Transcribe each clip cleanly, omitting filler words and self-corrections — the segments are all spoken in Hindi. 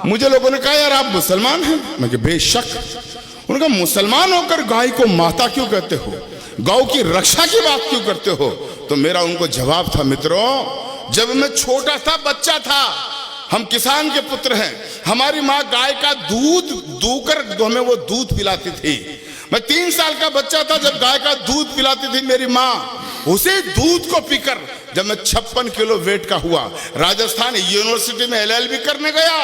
मुझे लोगों ने कहा यार आप मुसलमान हैं? मैं कहा बेशक। उन्होंने कहा मुसलमान होकर गाय को माता क्यों कहते हो, गौ की रक्षा की बात क्यों करते हो? तो मेरा उनको जवाब था, मित्रों जब मैं छोटा था, बच्चा था, हम किसान के पुत्र हैं, हमारी माँ गाय का दूध दूकर हमें वो दूध पिलाती थी। मैं 3 साल का बच्चा था जब गाय का दूध पिलाती थी मेरी माँ। उसी दूध को पीकर जब मैं 56 किलो वेट का हुआ, राजस्थान यूनिवर्सिटी में LLB करने गया,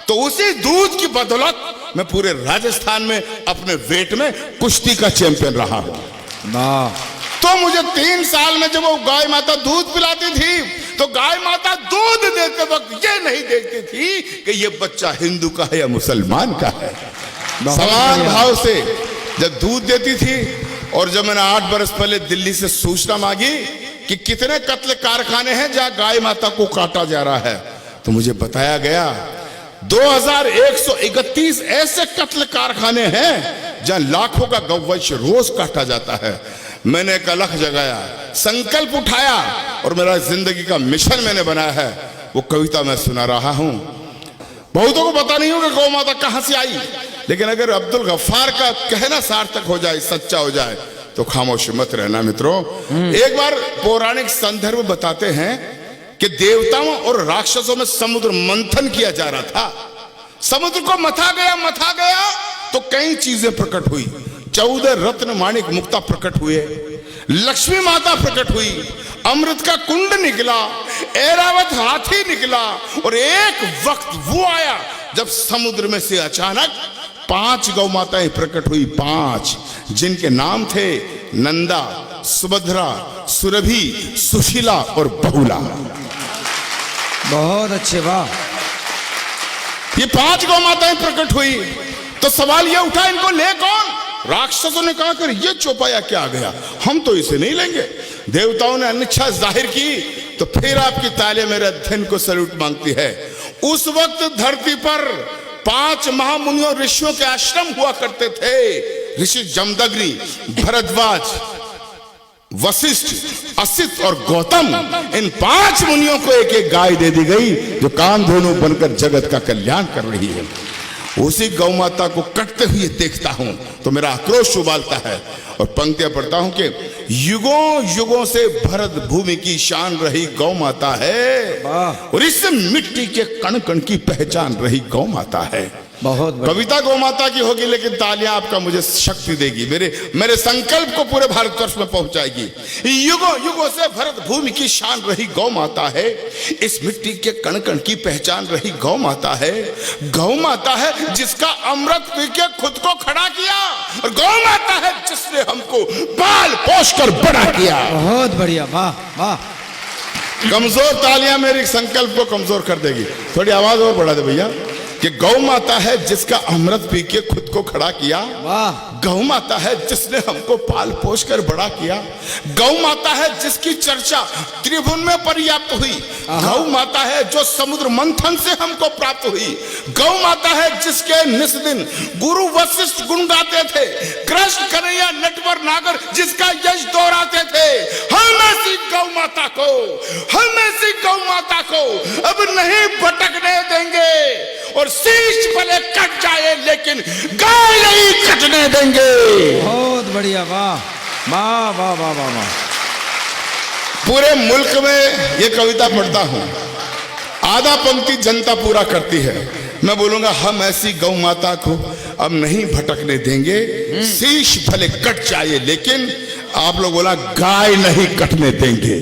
तो उसी दूध की बदौलत मैं पूरे राजस्थान में अपने वेट में कुश्ती का चैंपियन रहा हूं। तो मुझे 3 साल में जब वो गाय माता दूध पिलाती थी, तो गाय माता दूध देते वक्त ये नहीं देखती थी कि ये बच्चा हिंदू का है या मुसलमान का है। समान भाव से जब दूध देती थी, और जब मैंने 8 बरस पहले दिल्ली से सूचना मांगी कि कितने कत्ल कारखाने हैं जहां गाय माता को काटा जा रहा है, तो मुझे बताया गया 2131 ऐसे कत्ल कारखाने हैं जहां लाखों का गौवंश रोज काटा जाता है। मैंने एक अलग जगाया, संकल्प उठाया, और मेरा जिंदगी का मिशन मैंने बनाया है। वो कविता मैं सुना रहा हूं। बहुतों को पता नहीं होगा गौ माता कहां से आई, लेकिन अगर अब्दुल गफ्फार का कहना सार्थक हो जाए, सच्चा हो जाए, तो खामोश मत रहना मित्रों। एक बार पौराणिक संदर्भ बताते हैं कि देवताओं और राक्षसों में समुद्र मंथन किया जा रहा था। समुद्र को मथा गया तो कई चीजें प्रकट हुई। 14 रत्न माणिक मुक्ता प्रकट हुए, लक्ष्मी माता प्रकट हुई, अमृत का कुंड निकला, ऐरावत हाथी निकला, और एक वक्त वो आया जब समुद्र में से अचानक 5 गौ माताएं प्रकट हुई। 5 जिनके नाम थे नंदा, सुभद्रा, सुरभि, सुशीला और बहुला। बहुत अच्छे, वाह। ये 5 गौ माताएं प्रकट हुई, तो सवाल ये उठा इनको ले कौन? राक्षसों ने कहा कर ये चौपाया क्या आ गया, हम तो इसे नहीं लेंगे। देवताओं ने अनिच्छा जाहिर की, तो फिर आपकी तालियां मेरे अध्ययन को सैल्यूट मांगती है। उस वक्त धरती पर 5 महामुनियों ऋषियों के आश्रम हुआ करते थे। ऋषि जमदग्नि, भरद्वाज, वशिष्ठ, असित और गौतम, इन 5 मुनियों को एक एक गाय दे दी गई जो कामधेनु बनकर जगत का कल्याण कर रही है। उसी गौ माता को कटते हुए देखता हूं तो मेरा आक्रोश उबालता है, और पंक्तियां पढ़ता हूं कि युगों युगों से भरत भूमि की शान रही गौ माता है, और इस मिट्टी के कण कण की पहचान रही गौ माता है। बहुत कविता गौ माता की होगी, लेकिन तालियां आपका मुझे शक्ति देगी, मेरे संकल्प को पूरे भारतवर्ष में पहुंचाएगी। युगों युगों से भरत भूमि की शान रही गौ माता है, इस मिट्टी के कण कण की पहचान रही गौ माता है। गौ माता है जिसका अमृत पी के खुद को खड़ा किया, और गौ माता है जिसने हमको पाल पोष कर बड़ा किया। बहुत बढ़िया, वाह वाह। कमजोर तालियां मेरे संकल्प को कमजोर कर देगी। थोड़ी आवाज और बढ़ा दे भैया, कि गौ माता है जिसका अमृत पी के खुद को खड़ा किया। गौ माता है जिसने हमको पाल पोष कर बड़ा किया। गौ माता है जिसकी चर्चा त्रिभुवन में पर्याप्त हुई। गौ माता है जो समुद्र मंथन से हमको प्राप्त हुई। गौ माता है जिसके निस दिन गुरु वशिष्ठ गुण गाते थे। कृष्ण कन्हैया नटवर नागर जिसका यश दोहराते थे। हम ऐसी गौ माता को, हम ऐसी गौ माता को अब नहीं भटकने देंगे, और शीश भले कट जाए लेकिन गाय नहीं कटने देंगे। बहुत बढ़िया, वाह वाह वाह वाह वाह वाह। पूरे मुल्क में ये कविता पढ़ता हूं, आधा पंक्ति जनता पूरा करती है। मैं बोलूंगा हम ऐसी गौ माता को अब नहीं भटकने देंगे, शीश भले कट जाए लेकिन, आप लोग बोला गाय नहीं कटने देंगे।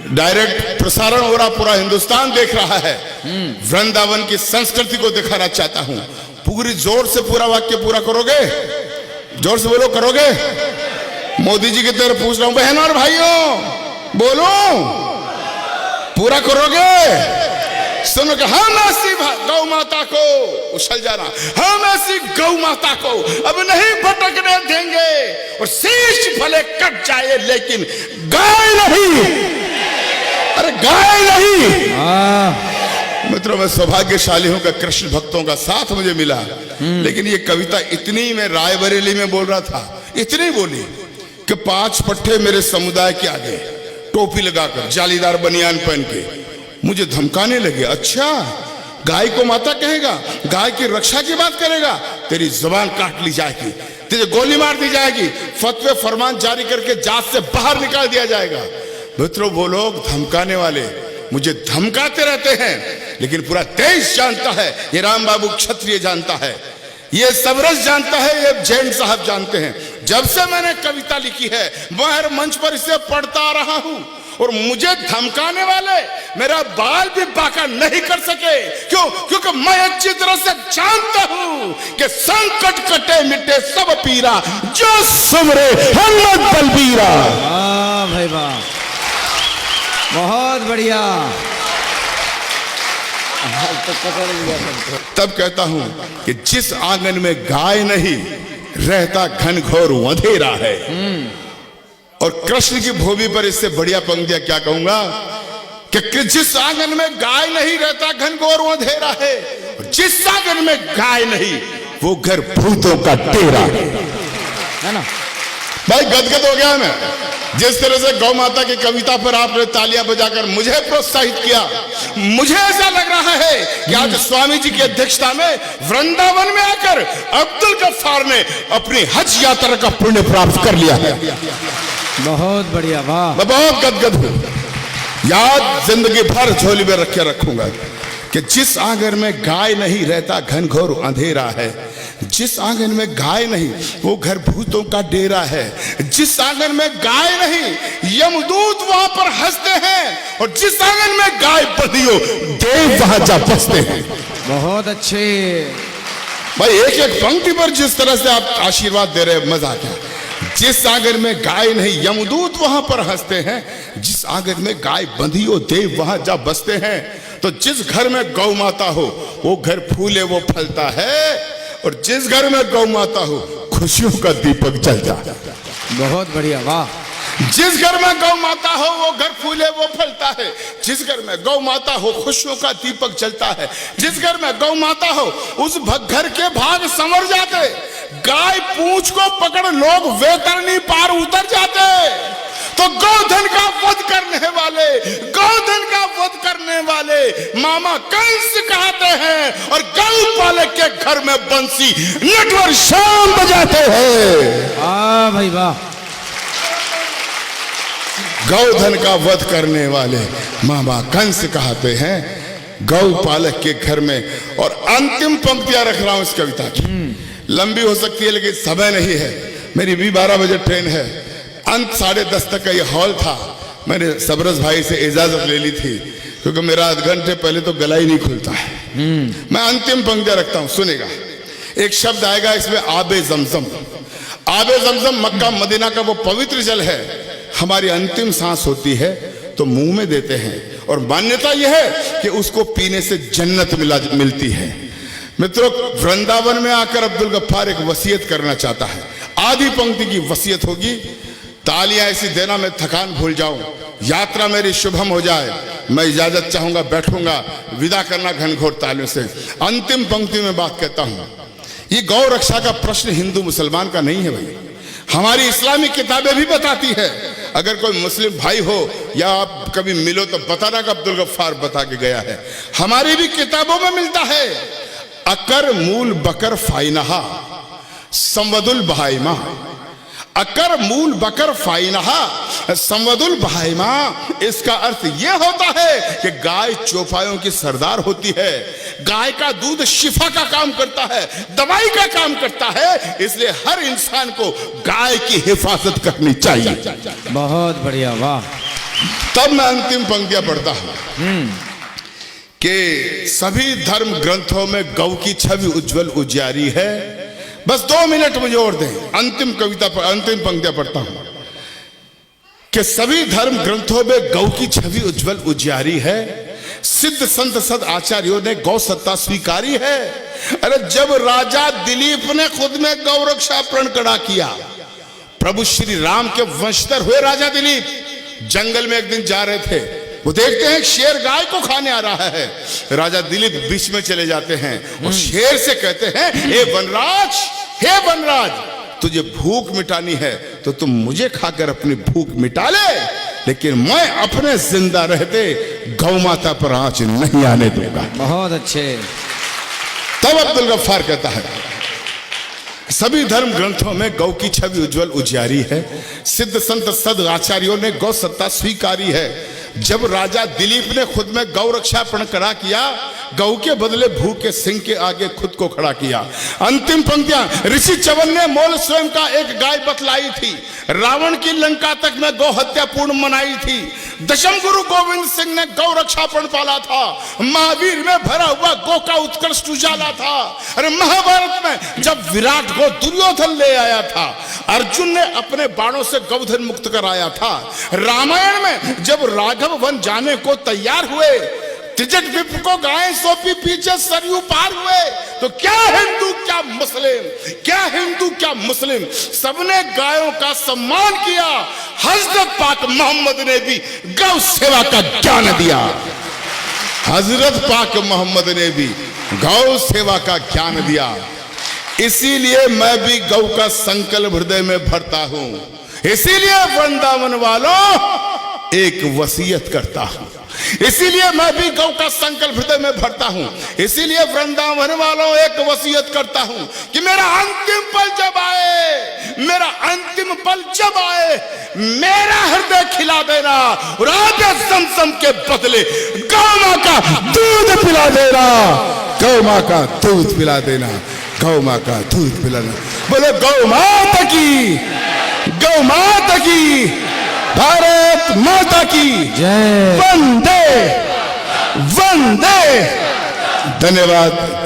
डायरेक्ट प्रसारण हो रहा, पूरा हिंदुस्तान देख रहा है। वृंदावन की संस्कृति को दिखाना चाहता हूं। पूरी जोर से पूरा वाक्य पूरा करोगे? जोर से बोलो, करोगे? मोदी जी की तरफ पूछ रहा हूं, बहनों और भाइयों बोलो, पूरा करोगे? सुनो कि हम ऐसी गौ माता को, उछल जाना, हम ऐसी गौ माता को अब नहीं भटकने देंगे, और शीश भले कट जाए लेकिन गाय नहीं। अरे गाय नहीं। मित्रों, मैं सौभाग्यशाली हूं कि कृष्ण भक्तों का साथ मुझे मिला। लेकिन ये कविता इतनी, मैं रायबरेली में बोल रहा था, इतनी बोली कि 5 पट्टे मेरे समुदाय के आगे टोपी लगाकर, जालीदार बनियान पहन के मुझे धमकाने लगे। अच्छा, गाय को माता कहेगा, गाय की रक्षा की बात करेगा, तेरी जुबान काट ली जाएगी, तुझे गोली मार दी जाएगी, फतवे फरमान जारी करके जात से बाहर निकाल दिया जाएगा। मित्रों, वो लोग धमकाने वाले मुझे धमकाते रहते हैं, लेकिन पूरा देश जानता है, ये राम बाबू क्षत्रिय जानता है, ये सबरस जानता है, ये जैन साहब जानते हैं। जब से मैंने कविता लिखी है मैं हर मंच पर इसे पढ़ता आ रहा हूं, और मुझे धमकाने वाले मेरा बाल भी बाका नहीं कर सके। क्यों? क्योंकि मैं अच्छी तरह से जानता हूं कि संकट कटे मिटे सब पीरा, जो सुमरे हनुमत बलबीरा। वाह भाई वाह, बहुत बढ़िया। तब कहता हूं कि जिस आंगन में गाय नहीं रहता घनघोर अंधेरा है। और कृष्ण की भूमि पर इससे बढ़िया पंक्तियां क्या कहूंगा कि जिस आंगन में गाय नहीं रहता घनघोर अंधेरा है, जिस आंगन में गाय नहीं वो घर भूतों का डेरा है ना। भाई गदगद हो गया मैं, जिस तरह से गौ माता की कविता पर आपने तालियां बजाकर मुझे प्रोत्साहित किया। मुझे ऐसा लग रहा है कि आज स्वामी जी की अध्यक्षता में वृंदावन में आकर अब्दुल गफ्फार ने अपनी हज यात्रा का पुण्य प्राप्त कर लिया है। बहुत बढ़िया, वाह। मैं बहुत गदगद हूं, याद जिंदगी भर झोली में रखे रखूंगा कि जिस आंगन में गाय नहीं रहता घनघोर अंधेरा है, जिस आंगन में गाय नहीं वो घर भूतों का डेरा है, जिस आंगन में गाय नहीं यमदूत वहां पर हंसते हैं, और जिस आंगन में गाय बंधी हो देव वहां जा बसते हैं। बहुत अच्छे भाई, एक एक पंक्ति पर जिस तरह से आप आशीर्वाद दे रहे, मजा आ गया। जिस आंगन में गाय नहीं यमदूत वहां पर हंसते हैं, जिस आंगन में गाय बंधी हो देव वहां जा बसते हैं। तो जिस घर में गौ माता हो वो घर फूले वो फलता है, और जिस घर में गौ माता हो खुशियों का दीपक जलता है। बहुत बढ़िया, वाह। जिस घर में गौ माता हो वो घर फूले वो फलता है, जिस घर में गौ माता हो खुशियों का दीपक जलता है, जिस घर में गौ माता हो उस घर के भाग संवर जाते, गाय पूंछ को पकड़ लोग वैतरणी पार उतर जाते। तो गौधन का वध करने वाले, गौधन का वध करने वाले मामा कंस कहते हैं, और गौपालक के घर में बंसी नटवर शाम बजाते हैं। वाह भाई वाह। गौधन का वध करने वाले मामा कंस कहते हैं गौपालक के घर में। और अंतिम पंक्तियां रख रहा हूं इस कविता की, लंबी हो सकती है लेकिन समय नहीं है, मेरी भी 12 बजे ट्रेन है। अंत 10:30 तक का ये हॉल था। मैंने सबरस भाई से इजाजत ले ली थी, क्योंकि मेरा आध घंटे पहले तो गला ही नहीं खुलता है। मैं अंतिम पंक्तियां रखता हूं, सुनेगा। एक शब्द आएगा इसमें, आबे जमजम। आबे जमजम मक्का मदीना का वो पवित्र जल है। हमारी अंतिम सांस होती है तो मुंह में देते हैं, और मान्यता यह है कि उसको पीने से जन्नत मिलती है। मित्रों, वृंदावन में आकर अब्दुल गफ्फार एक वसीयत करना चाहता है। आधी पंक्ति की वसीयत होगी, तालियां ऐसी देना मैं थकान भूल जाऊं, यात्रा मेरी शुभम हो जाए। मैं इजाजत चाहूंगा, बैठूंगा, विदा करना घनघोर तालियों से। अंतिम पंक्ति में बात कहता हूं, ये गौ रक्षा का प्रश्न हिंदू मुसलमान का नहीं है भाई, हमारी इस्लामिक किताबें भी बताती है। अगर कोई मुस्लिम भाई हो या आप कभी मिलो तो बताना कि अब्दुल गफ्फार बता के गया है। हमारी भी किताबों में मिलता है, अकर मूल बकर फाइनहा संवदुल बहाइमा। अकर मूल बकर फाइनहा संवदुल बहाइमा, इसका अर्थ यह होता है कि गाय चौपायों की सरदार होती है। गाय का दूध शिफा का काम करता है, दवाई का काम करता है, इसलिए हर इंसान को गाय की हिफाजत करनी चाहिए। बहुत बढ़िया, वाह। तब मैं अंतिम पंक्तियां पढ़ता हूं कि सभी धर्म ग्रंथों में गौ की छवि उज्जवल उजियारी है। बस 2 मिनट मुझे और दें, अंतिम कविता पर अंतिम पंक्तियां पढ़ता हूं कि सभी धर्म ग्रंथों में गौ की छवि उज्जवल उजियारी है। सिद्ध संत सद आचार्यों ने गौ सत्ता स्वीकारी है। अरे जब राजा दिलीप ने खुद में गौ रक्षा प्रण खड़ा किया, प्रभु श्री राम के वंशधर हुए राजा दिलीप जंगल में एक दिन जा रहे थे, वो देखते हैं शेर गाय को खाने आ रहा है। राजा दिलीप बीच में चले जाते हैं और शेर से कहते हैं, हे वनराज, तुझे भूख मिटानी है तो तुम मुझे खाकर अपनी भूख मिटा ले, लेकिन मैं अपने जिंदा रहते गौ माता पर आंच नहीं आने दूंगा। बहुत अच्छे। तब अब्दुल गफ्फार कहता है, सभी धर्म ग्रंथों में गौ की छवि उज्जवल उजियारी है। सिद्ध संत सद आचार्यों ने गौ सत्ता स्वीकारी है। जब राजा दिलीप ने खुद में गौ रक्षापण खड़ा किया, गौ के बदले भूख के सिंह के आगे खुद को खड़ा किया। अंतिम पंक्तियां ऋषि चवन ने मोल स्वयं का एक गाय बतलाई थी। रावण की लंका तक में गौ हत्या पूर्ण मनाई थी। दशम गुरु गोविंद सिंह ने गौ रक्षापण पाला था। महावीर में भरा हुआ गौ का उत्कृष्ट उजाला था। अरे महाभारत में जब विराट को दुर्योधन ले आया था, अर्जुन ने अपने बाणों से गौधन मुक्त कराया था। रामायण में जब राघव वन जाने को तैयार हुए, त्रिजट विप को गाय सौंपी, पीछे सरयू पार हुए, तो क्या हिंदू क्या मुस्लिम, क्या हिंदू क्या मुस्लिम, सबने गायों का सम्मान किया। हजरत पाक मोहम्मद ने भी गौ सेवा का ज्ञान दिया। हजरत पाक मोहम्मद ने भी गौ सेवा का ज्ञान दिया। इसीलिए मैं भी गौ का संकल्प हृदय में भरता हूं। इसीलिए वृंदावन वालों एक वसीयत करता हूं। इसीलिए मैं भी गौ का संकल्प हृदय में भरता हूं। इसीलिए वृंदावन वालों एक वसीयत करता हूं कि मेरा अंतिम पल जब आए, मेरा अंतिम पल जब आए, मेरा हृदय खिला देना और आगे समसम के बदले गौ मां का दूध पिला देना। गौ मां का दूध पिला देना। गौ मां का दूध पिलाना। बोले गौ माता की, गौ माता की, भारत माता की जय। वंदे वंदे। धन्यवाद।